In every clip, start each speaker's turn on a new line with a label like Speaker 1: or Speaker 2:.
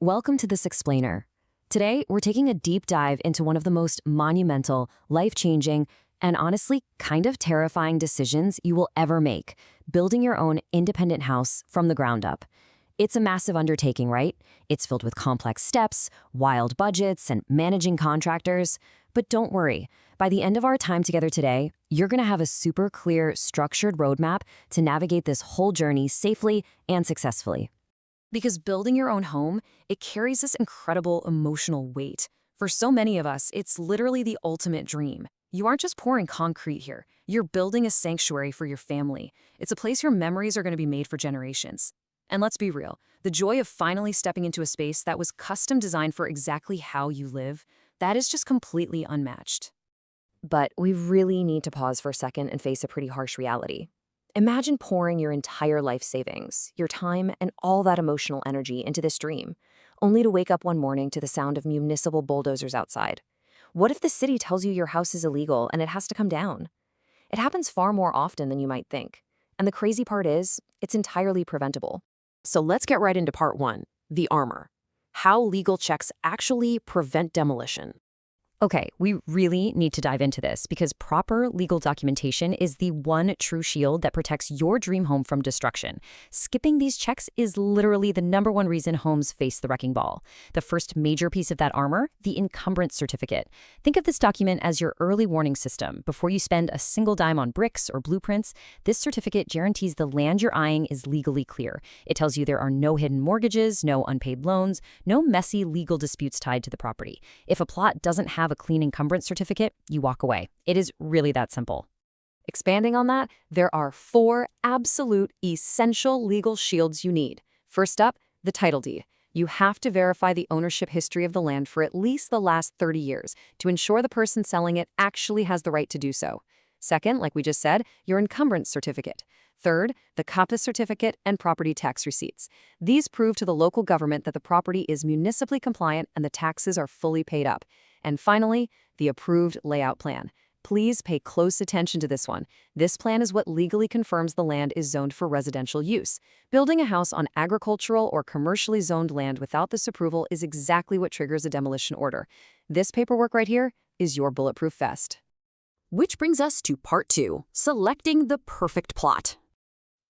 Speaker 1: Welcome to this explainer. Today, we're taking a deep dive into one of the most monumental, life-changing, and honestly, kind of terrifying decisions you will ever make, building your own independent house from the ground up. It's a massive undertaking, right? It's filled with complex steps, wild budgets, and managing contractors. But don't worry, by the end of our time together today, you're going to have a super clear, structured roadmap to navigate this whole journey safely and successfully. Because building your own home, it carries this incredible emotional weight. For so many of us, it's literally the ultimate dream. You aren't just pouring concrete here. You're building a sanctuary for your family. It's a place your memories are going to be made for generations. And let's be real, the joy of finally stepping into a space that was custom designed for exactly how you live, that is just completely unmatched. But we really need to pause for a second and face a pretty harsh reality. Imagine pouring your entire life savings, your time, and all that emotional energy into this dream, only to wake up one morning to the sound of municipal bulldozers outside. What if the city tells you your house is illegal and it has to come down? It happens far more often than you might think. And the crazy part is, it's entirely preventable. So let's get right into part one, the armor. How legal checks actually prevent demolition. Okay, we really need to dive into this because proper legal documentation is the one true shield that protects your dream home from destruction. Skipping these checks is literally the #1 reason homes face the wrecking ball. The first major piece of that armor, the encumbrance certificate. Think of this document as your early warning system. Before you spend a single dime on bricks or blueprints, this certificate guarantees the land you're eyeing is legally clear. It tells you there are no hidden mortgages, no unpaid loans, no messy legal disputes tied to the property. If a plot doesn't have a clean encumbrance certificate, you walk away. It is really that simple. Expanding on that, there are 4 absolute essential legal shields you need. First up, the title deed. You have to verify the ownership history of the land for at least the last 30 years to ensure the person selling it actually has the right to do so. Second, like we just said, your encumbrance certificate. Third, the COPPA certificate and property tax receipts. These prove to the local government that the property is municipally compliant and the taxes are fully paid up. And finally, the approved layout plan. Please pay close attention to this one. This plan is what legally confirms the land is zoned for residential use. Building a house on agricultural or commercially zoned land without this approval is exactly what triggers a demolition order. This paperwork right here is your bulletproof vest. Which brings us to part 2, selecting the perfect plot.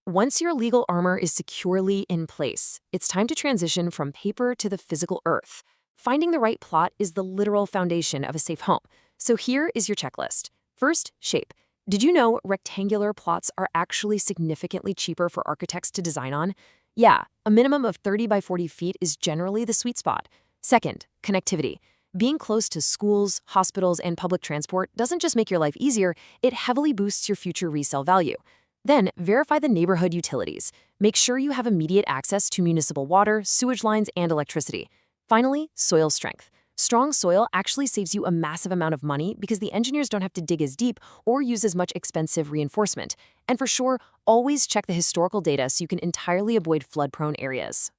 Speaker 1: Once your legal armor is securely in place, it's time to transition from paper to the physical earth. Finding the right plot is the literal foundation of a safe home. So here is your checklist. First, shape. Did you know rectangular plots are actually significantly cheaper for architects to design on? Yeah, a minimum of 30 by 40 feet is generally the sweet spot. Second, connectivity. Being close to schools, hospitals, and public transport doesn't just make your life easier, it heavily boosts your future resale value. Then, verify the neighborhood utilities. Make sure you have immediate access to municipal water, sewage lines, and electricity. Finally, soil strength. Strong soil actually saves you a massive amount of money because the engineers don't have to dig as deep or use as much expensive reinforcement. And for sure, always check the historical data so you can entirely avoid flood-prone areas.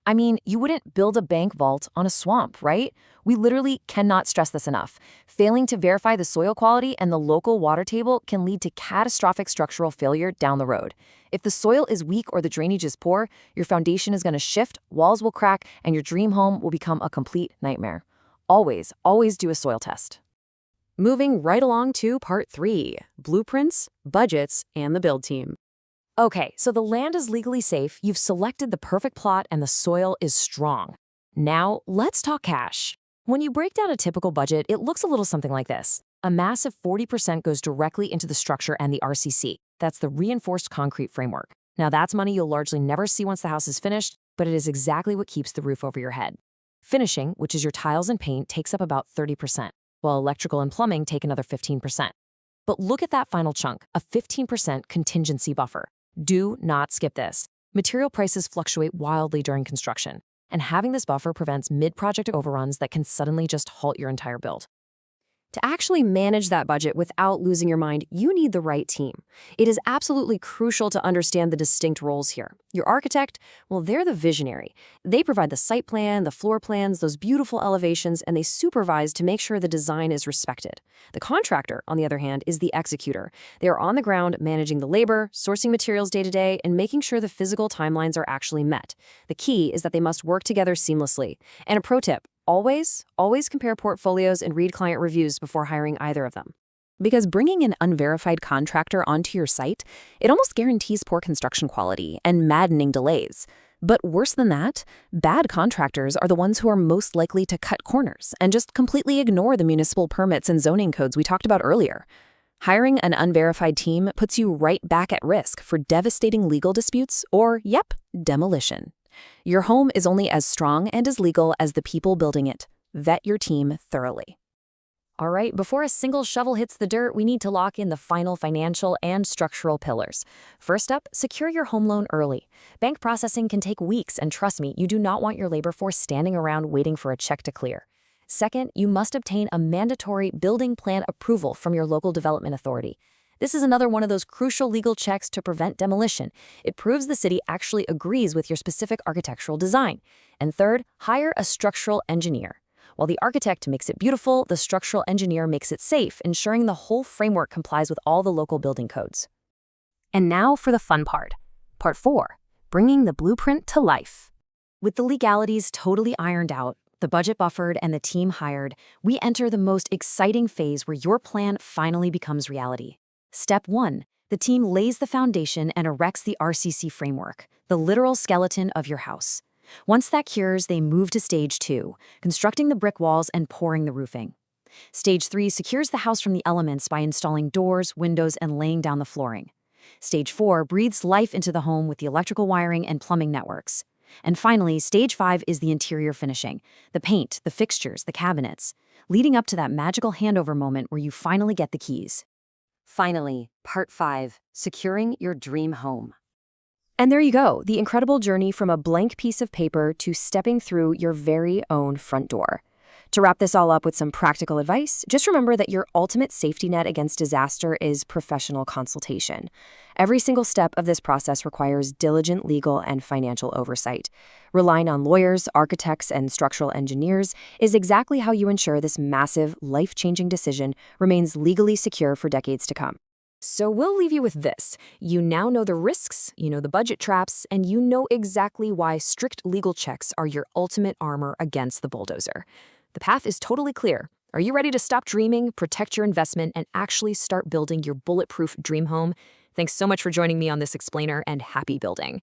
Speaker 1: I mean, you wouldn't build a bank vault on a swamp, right? We literally cannot stress this enough. Failing to verify the soil quality and the local water table can lead to catastrophic structural failure down the road. If the soil is weak or the drainage is poor, your foundation is going to shift, walls will crack, and your dream home will become a complete nightmare. Always do a soil test. Moving right along to part 3, blueprints, budgets, and the build team. Okay, so the land is legally safe, you've selected the perfect plot, and the soil is strong. Now, let's talk cash. When you break down a typical budget, it looks a little something like this. A massive 40% goes directly into the structure and the RCC. That's the reinforced concrete framework. Now, that's money you'll largely never see once the house is finished, but it is exactly what keeps the roof over your head. Finishing, which is your tiles and paint, takes up about 30%, while electrical and plumbing take another 15%. But look at that final chunk, a 15% contingency buffer. Do not skip this. Material prices fluctuate wildly during construction, and having this buffer prevents mid-project overruns that can suddenly just halt your entire build. To actually manage that budget without losing your mind, you need the right team. It is absolutely crucial to understand the distinct roles here. Your architect, well, they're the visionary. They provide the site plan, the floor plans, those beautiful elevations, and they supervise to make sure the design is respected. The contractor, on the other hand, is the executor. They are on the ground managing the labor, sourcing materials day to day, and making sure the physical timelines are actually met. The key is that they must work together seamlessly. And a pro tip, always compare portfolios and read client reviews before hiring either of them. Because bringing an unverified contractor onto your site, it almost guarantees poor construction quality and maddening delays. But worse than that, bad contractors are the ones who are most likely to cut corners and just completely ignore the municipal permits and zoning codes we talked about earlier. Hiring an unverified team puts you right back at risk for devastating legal disputes or, demolition. Your home is only as strong and as legal as the people building it. Vet your team thoroughly. All right, before a single shovel hits the dirt, we need to lock in the final financial and structural pillars. First up, secure your home loan early. Bank processing can take weeks, and trust me, you do not want your labor force standing around waiting for a check to clear. Second, you must obtain a mandatory building plan approval from your local development authority. This is another one of those crucial legal checks to prevent demolition. It proves the city actually agrees with your specific architectural design. And third, hire a structural engineer. While the architect makes it beautiful, the structural engineer makes it safe, ensuring the whole framework complies with all the local building codes. And now for the fun part. Part 4, bringing the blueprint to life. With the legalities totally ironed out, the budget buffered, and the team hired, we enter the most exciting phase where your plan finally becomes reality. Step 1. The team lays the foundation and erects the RCC framework, the literal skeleton of your house. Once that cures, they move to Stage 2, constructing the brick walls and pouring the roofing. Stage 3 secures the house from the elements by installing doors, windows, and laying down the flooring. Stage 4 breathes life into the home with the electrical wiring and plumbing networks. And finally, Stage 5 is the interior finishing, the paint, the fixtures, the cabinets, leading up to that magical handover moment where you finally get the keys. Finally, Part 5, securing your dream home. And there you go, the incredible journey from a blank piece of paper to stepping through your very own front door. To wrap this all up with some practical advice, just remember that your ultimate safety net against disaster is professional consultation. Every single step of this process requires diligent legal and financial oversight. Relying on lawyers, architects, and structural engineers is exactly how you ensure this massive, life-changing decision remains legally secure for decades to come. So we'll leave you with this. You now know the risks, you know the budget traps, and you know exactly why strict legal checks are your ultimate armor against the bulldozer. The path is totally clear. Are you ready to stop dreaming, protect your investment, and actually start building your bulletproof dream home? Thanks so much for joining me on this explainer, and happy building.